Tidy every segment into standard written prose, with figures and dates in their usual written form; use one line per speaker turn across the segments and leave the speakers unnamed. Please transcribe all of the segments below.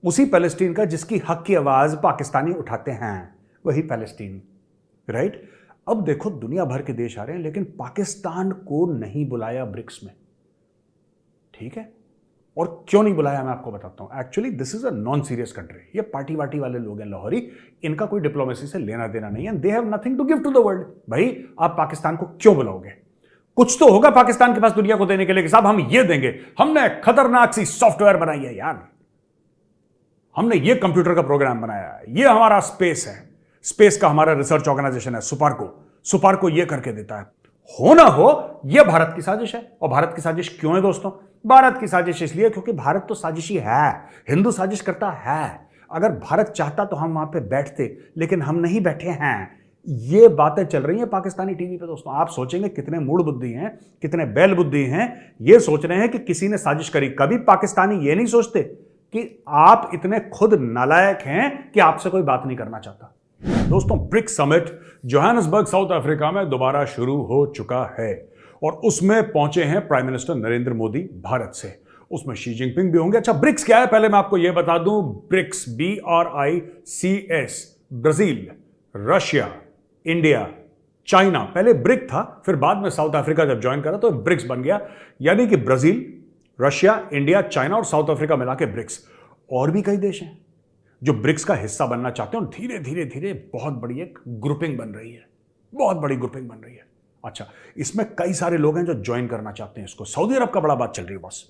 उसी पैलेस्टीन का जिसकी हक की आवाज पाकिस्तानी उठाते हैं, वही पैलेस्टीन, राइट। अब देखो दुनिया भर के देश आ रहे हैं, लेकिन पाकिस्तान को नहीं बुलाया ब्रिक्स में, ठीक है। और क्यों नहीं बुलाया मैं आपको बताता हूं। Actually this is a non serious country. ये पार्टी वार्टी वाले लोग हैं लाहौरी, इनका कोई डिप्लोमेसी से लेना देना नहीं है। They have nothing to give to the world. भाई आप पाकिस्तान को क्यों बुलाओगे? कुछ तो होगा पाकिस्तान के पास दुनिया को देने के लिए कि साहब हम ये देंगे, हमने खतरनाक सी सॉफ्टवेयर बनाई है यार, हमने ये कंप्यूटर का प्रोग्राम बनाया है, ये हमारा स्पेस है, स्पेस का हमारा रिसर्च ऑर्गेनाइजेशन है सुपारको ये करके देता है। हो ना हो, यह भारत की साजिश है। और भारत की साजिश क्यों है दोस्तों? भारत की साजिश इसलिए क्योंकि भारत तो साजिशी है, हिंदू साजिश करता है। अगर भारत चाहता तो हम वहां पे बैठते, लेकिन हम नहीं बैठे हैं। ये बातें चल रही हैं पाकिस्तानी टीवी पे दोस्तों। आप सोचेंगे कितने मूड बुद्धि हैं, कितने बैल बुद्धि हैं, ये सोच रहे हैं कि किसी ने साजिश करी। कभी पाकिस्तानी ये नहीं सोचते कि आप इतने खुद नालायक हैं कि आपसे कोई बात नहीं करना चाहता। दोस्तों BRICS summit Johannesburg South Africa में दोबारा शुरू हो चुका है और उसमें पहुंचे हैं प्राइम मिनिस्टर नरेंद्र मोदी भारत से। उसमें शी जिनपिंग भी होंगे। अच्छा, ब्रिक्स क्या है पहले मैं आपको यह बता दूं। BRICS BRICS, Brazil, Russia, India, China. पहले ब्रिक था, फिर बाद में साउथ अफ्रीका जब ज्वाइन करा तो ब्रिक्स बन गया। यानी कि ब्राजील, रशिया, इंडिया, चाइना और साउथ अफ्रीका मिला के ब्रिक्स। और भी कई देश हैं जो ब्रिक्स का हिस्सा बनना चाहते हैं और धीरे धीरे धीरे बहुत बड़ी एक ग्रुपिंग बन रही है, बहुत बड़ी ग्रुपिंग बन रही है। अच्छा, इसमें कई सारे लोग हैं जो ज्वाइन करना चाहते हैं इसको। सऊदी अरब का बड़ा बात चल रही है बस,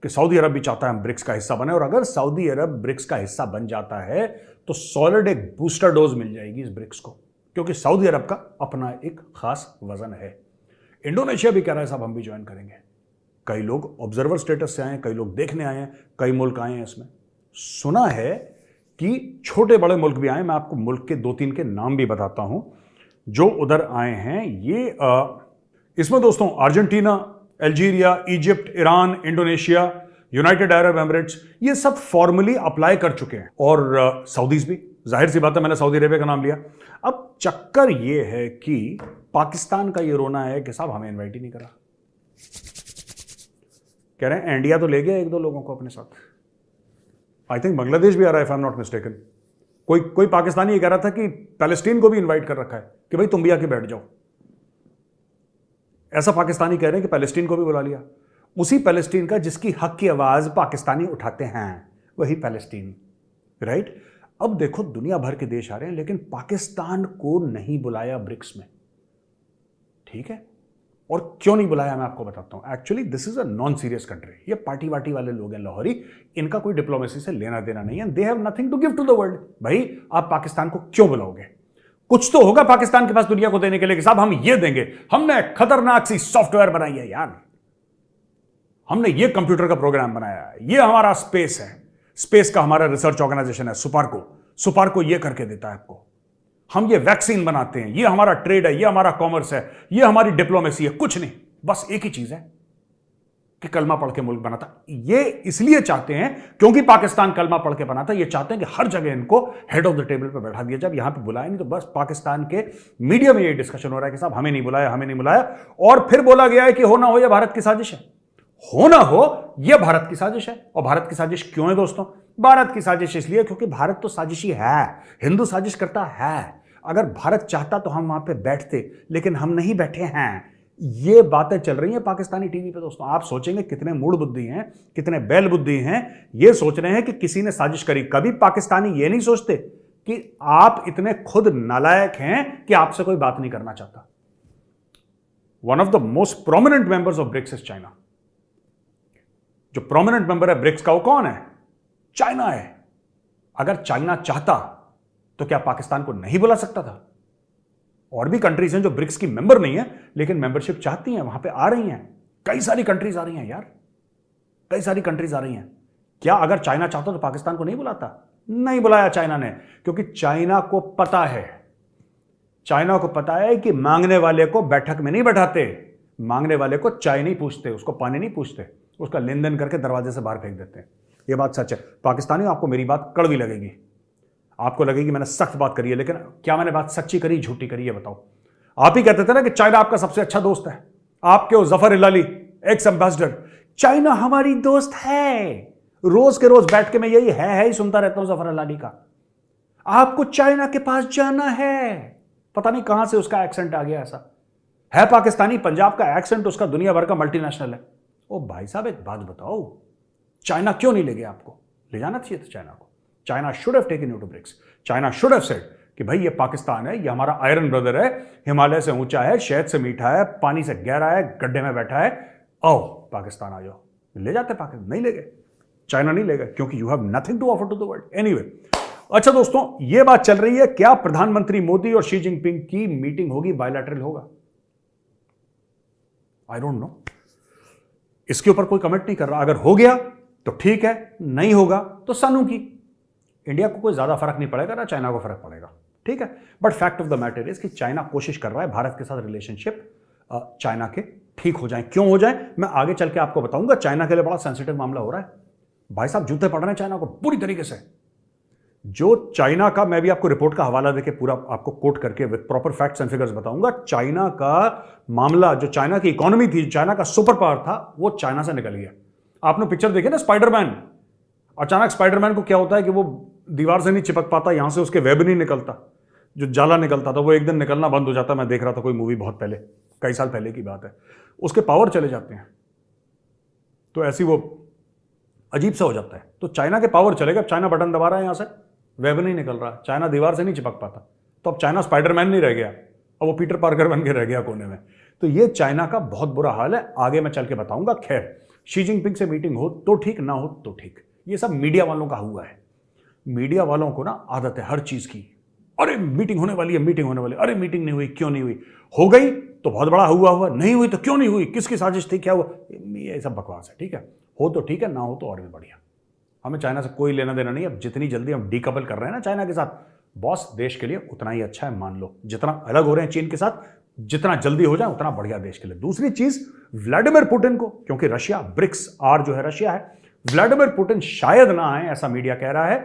कि सऊदी अरब भी चाहता है हम ब्रिक्स का हिस्सा बने। और अगर सऊदी अरब ब्रिक्स का हिस्सा बन जाता है तो सॉलिड एक बूस्टर डोज मिल जाएगी इस ब्रिक्स को, क्योंकि सऊदी अरब का अपना एक खास वजन है। इंडोनेशिया भी कह रहा है साहब हम भी ज्वाइन करेंगे। कई लोग ऑब्जर्वर स्टेटस से आए हैं, कई लोग देखने आए हैं, कई मुल्क आए हैं। इसमें सुना है कि छोटे बड़े मुल्क भी आए। मैं आपको मुल्क के 2-3 के नाम भी बताता हूं जो उधर आए हैं। ये इसमें दोस्तों Argentina, Algeria, Egypt, Iran, Indonesia, United Arab Emirates, ये सब फॉर्मली अप्लाई कर चुके हैं। और सऊदीज भी, जाहिर सी बात है मैंने सऊदी अरेबिया का नाम लिया। अब चक्कर ये है कि पाकिस्तान का ये रोना है कि साहब हमें इन्वाइट ही नहीं करा। कह रहे हैं इंडिया तो ले गया 1-2 लोगों को अपने साथ। आई थिंक बांग्लादेश भी आ रहा है, if I am not mistaken. कोई पाकिस्तानी ये कह रहा था कि पैलेस्टीन को भी इनवाइट कर रखा है कि भाई तुम भी आके बैठ जाओ। ऐसा पाकिस्तानी कह रहे हैं कि पैलेस्टीन को भी बुला लिया। उसी पैलेस्टीन का जिसकी हक की आवाज पाकिस्तानी उठाते हैं, वही पैलेस्टीन, राइट। अब देखो दुनिया भर के देश आ रहे हैं, लेकिन पाकिस्तान को नहीं बुलाया ब्रिक्स में, ठीक है। और क्यों नहीं बुलाया मैं आपको बताता हूं। Actually this is a non serious country. ये पार्टी वार्टी वाले लोग हैं लाहौरी, इनका कोई डिप्लोमेसी से लेना देना नहीं है। They have nothing to give to the world. भाई आप पाकिस्तान को क्यों बुलाओगे? कुछ तो होगा पाकिस्तान के पास दुनिया को देने के लिए कि साहब हम ये देंगे, हमने खतरनाक सी सॉफ्टवेयर बनाई है यार, हमने ये कंप्यूटर का प्रोग्राम बनाया है, ये हमारा स्पेस है, स्पेस का हमारा रिसर्च ऑर्गेनाइजेशन है सुपारको ये करके देता है आपको। हम ये वैक्सीन बनाते हैं, ये हमारा ट्रेड है, ये हमारा कॉमर्स है, ये हमारी डिप्लोमेसी है। कुछ नहीं, बस एक ही चीज है कि कलमा पढ़ के मुल्क बनाता। ये इसलिए चाहते हैं क्योंकि पाकिस्तान कलमा पढ़ के बनाता। ये चाहते हैं कि हर जगह इनको हेड ऑफ द टेबल पर बैठा दिया। जब यहां पे बुलाया नहीं तो बस पाकिस्तान के मीडिया में ये डिस्कशन हो रहा है कि साहब हमें नहीं बुलाया, हमें नहीं बुलाया। और फिर बोला गया है कि हो ना हो यह भारत की साजिश है, हो ना हो यह भारत की साजिश है। और भारत की साजिश क्यों है दोस्तों? भारत की साजिश इसलिए क्योंकि भारत तो साजिशी है, हिंदू साजिश करता है। अगर भारत चाहता तो हम वहां पे बैठते, लेकिन हम नहीं बैठे हैं। ये बातें चल रही हैं पाकिस्तानी टीवी पे दोस्तों। आप सोचेंगे कितने मूड बुद्धि हैं, कितने बैल बुद्धि हैं, ये सोच रहे हैं कि किसी ने साजिश करी। कभी पाकिस्तानी ये नहीं सोचते कि आप इतने खुद नालायक हैं कि आपसे कोई बात नहीं करना चाहता। One of the most prominent members of BRICS is China. जो प्रोमिनेंट मेंबर है ब्रिक्स का वो कौन है? चाइना है। अगर चाइना चाहता तो क्या पाकिस्तान को नहीं बुला सकता था? और भी कंट्रीज हैं जो ब्रिक्स की मेंबर नहीं है लेकिन मेंबरशिप चाहती हैं, वहां पे आ रही हैं। कई सारी कंट्रीज आ रही हैं यार, कई सारी कंट्रीज आ रही हैं। क्या अगर चाइना चाहता तो पाकिस्तान को नहीं बुलाता? नहीं बुलाया चाइना ने, क्योंकि चाइना को पता है, चाइना को पता है कि मांगने वाले को बैठक में नहीं बैठाते, मांगने वाले को चाय नहीं पूछते, उसको पानी नहीं पूछते, उसका लेन देन करके दरवाजे से बाहर फेंक देते हैं। यह बात सच है। पाकिस्तानियों, आपको मेरी बात कड़वी लगेगी, आपको लगेगी मैंने सख्त बात करी है, लेकिन क्या मैंने बात सच्ची करी झूठी करी है बताओ? आप ही कहते थे ना कि चाइना आपका सबसे अच्छा दोस्त है। आपके वो जफर इलाली एक्स एम्बेसडर, चाइना हमारी दोस्त है, रोज के रोज बैठ के मैं यही है ही सुनता रहता हूं जफर अलानी का। आपको चाइना के पास जाना है, पता नहीं कहां से उसका एक्सेंट आ गया, ऐसा है पाकिस्तानी, पंजाब का एक्सेंट उसका दुनिया भर का मल्टीनेशनल है। ओ भाई साहब एक बात बताओ, चाइना क्यों नहीं ले गया? आपको ले जाना चाहिए था चाइना को। China should have taken you to BRICS. China should have said कि भाई ये पाकिस्तान है, ये हमारा आयरन ब्रदर है, हिमालय से ऊंचा है, शहद से मीठा है, पानी से गहरा है, गड्ढे में बैठा है, आओ पाकिस्तान आ जाओ। ले जाते पाकिस्तान, नहीं ले गए, चाइना नहीं ले गए, क्योंकि you have nothing to offer to the world. Anyway, अच्छा दोस्तों, ये बात चल रही है, क्या प्रधानमंत्री मोदी और शी जिनपिंग की मीटिंग होगी, बायलैटरल होगा? आई डोंट नो, इसके ऊपर कोई कमेंट नहीं कर रहा। अगर हो गया तो ठीक है, नहीं होगा तो सानू की। इंडिया को कोई ज्यादा फर्क नहीं पड़ेगा, ना चाइना को फर्क पड़ेगा, ठीक है। But fact of the matter is कि चाइना कोशिश कर रहा है भारत के साथ रिलेशनशिप चाइना के ठीक हो जाए। क्यों हो जाए मैं आगे चल के आपको बताऊंगा। चाइना के लिए बड़ा सेंसिटिव मामला हो रहा है भाई साहब, जूते पड़ रहे हैं चाइना को पूरी तरीके से। जो चाइना का, मैं भी आपको रिपोर्ट का हवाला देके पूरा आपको कोट करके with proper facts and figures बताऊंगा। चाइना का मामला, जो चाइना की इकोनॉमी थी, चाइना का सुपर पावर था, वो चाइना से निकल गया। आपने पिक्चर देखी ना स्पाइडरमैन, अचानक स्पाइडरमैन को क्या होता है कि वो दीवार से नहीं चिपक पाता, यहां से उसके वेब नहीं निकलता, जो जाला निकलता था वो एक दिन निकलना बंद हो जाता। मैं देख रहा था कोई मूवी बहुत पहले, कई साल पहले की बात है, उसके पावर चले जाते हैं, तो ऐसी वो अजीब सा हो जाता है। तो चाइना के पावर चले गए, चाइना बटन दबा रहा है, यहां से वेब नहीं निकल रहा, चाइना दीवार से नहीं चिपक पाता, तो अब चाइना स्पाइडरमैन नहीं रह गया, अब वो पीटर पार्कर बन के रह गया कोने में। तो ये चाइना का बहुत बुरा हाल है, आगे मैं चल के बताऊंगा। खैर, शी जिनपिंग से मीटिंग हो तो ठीक, ना हो तो ठीक, ये सब मीडिया वालों का हुआ है। मीडिया वालों को ना आदत है हर चीज की, अरे मीटिंग होने वाली है, मीटिंग होने वाली, अरे मीटिंग नहीं हुई, क्यों नहीं हुई? हो गई तो बहुत बड़ा हुआ, नहीं हुई तो क्यों नहीं हुई, किसकी साजिश थी, क्या हुआ? ये सब बकवास है, ठीक है। हो तो ठीक है, ना हो तो और भी बढ़िया। हमें चाइना से कोई लेना देना नहीं। अब जितनी जल्दी हम डीकपल कर रहे हैं ना चाइना के साथ, बॉस देश के लिए उतना ही अच्छा है, मान लो। जितना अलग हो रहे हैं चीन के साथ, जितना जल्दी हो जाए उतना बढ़िया देश के लिए। दूसरी चीज, व्लादिमीर पुतिन को, क्योंकि रशिया ब्रिक्स, आर जो है रशिया है, व्लादिमीर पुतिन शायद ना आए, ऐसा मीडिया कह रहा है,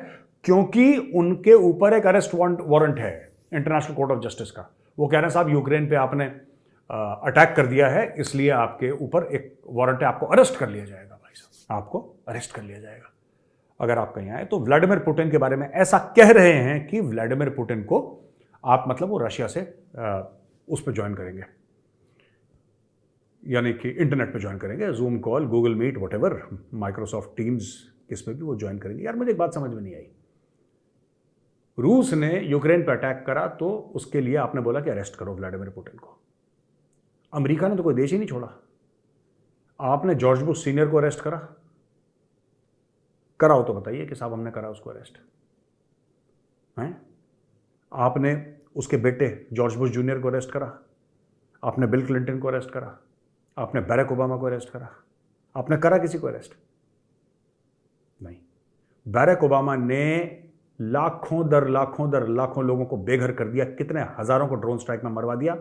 क्योंकि उनके ऊपर एक अरेस्ट वारंट है इंटरनेशनल कोर्ट ऑफ जस्टिस का। वो कह रहे हैं साहब यूक्रेन पे आपने अटैक कर दिया है, इसलिए आपके ऊपर एक वारंट है, आपको अरेस्ट कर लिया जाएगा भाई साहब, आपको अरेस्ट कर लिया जाएगा अगर आप कहीं आए। तो व्लादिमीर पुतिन के बारे में ऐसा कह रहे हैं कि व्लादिमीर पुतिन को आप, मतलब वो रशिया से उस पर ज्वाइन करेंगे, यानी कि इंटरनेट पे ज्वाइन करेंगे, Zoom call, Google Meet, whatever, Microsoft Teams, किस पे भी वो ज्वाइन करेंगे। यार मुझे एक बात समझ में नहीं आई, रूस ने यूक्रेन पर अटैक करा तो उसके लिए आपने बोला कि अरेस्ट करो व्लादिमीर पुतिन को। अमेरिका ने तो कोई देश ही नहीं छोड़ा। आपने जॉर्ज बुश सीनियर को अरेस्ट कराओ तो बताइए कि साहब हमने करा उसको अरेस्ट हैं? आपने उसके बेटे जॉर्ज बुश जूनियर को अरेस्ट करा, आपने बिल क्लिंटन को अरेस्ट करा, आपने बैरक ओबामा को अरेस्ट करा, आपने करा किसी को अरेस्ट? नहीं। बैरक ओबामा ने लाखों दर लाखों लोगों को बेघर कर दिया, कितने हजारों को ड्रोन स्ट्राइक में मरवा दिया,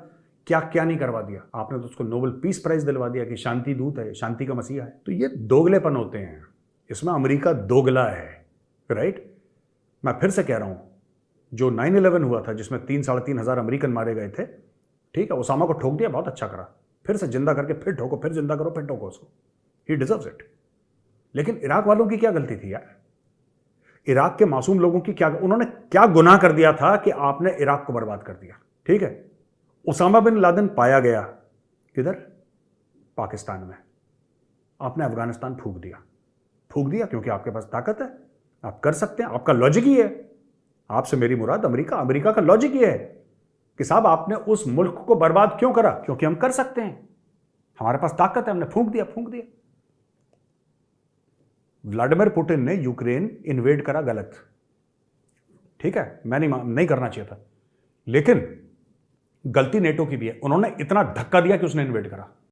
क्या क्या नहीं करवा दिया। आपने तो उसको नोबेल पीस प्राइज दिलवा दिया कि शांति दूत है, शांति का मसीहा है। तो ये दोगलेपन होते हैं, इसमें अमेरिका दोगला है, राइट। मैं फिर से कह रहा हूं, जो 9/11 हुआ था जिसमें 3-3.5 हजार अमेरिकन मारे गए थे, ठीक है, ओसामा को ठोक दिया, बहुत अच्छा करा, फिर से जिंदा करके फिर ठोको, फिर जिंदा करो, फिर ठोको उसको, ही डिजर्व्स इट। लेकिन इराक वालों की क्या गलती थी यार? इराक के मासूम लोगों की क्या, उन्होंने क्या गुनाह कर दिया था कि आपने इराक को बर्बाद कर दिया? ठीक है, उसामा बिन लादेन पाया गया किधर? पाकिस्तान में। आपने अफगानिस्तान फूंक दिया क्योंकि आपके पास ताकत है, आप कर सकते हैं, आपका लॉजिक ही है। आपसे मेरी मुराद अमेरिका का लॉजिक ही है कि साहब आपने उस मुल्क को बर्बाद क्यों करा? क्योंकि हम कर सकते हैं, हमारे पास ताकत है, हमने फूंक दिया। व्लादिमीर पुतिन ने यूक्रेन इन्वेड करा, गलत, ठीक है, मैं नहीं करना चाहिए था, लेकिन गलती नेटो की भी है। उन्होंने इतना धक्का दिया कि उसने इन्वेड करा।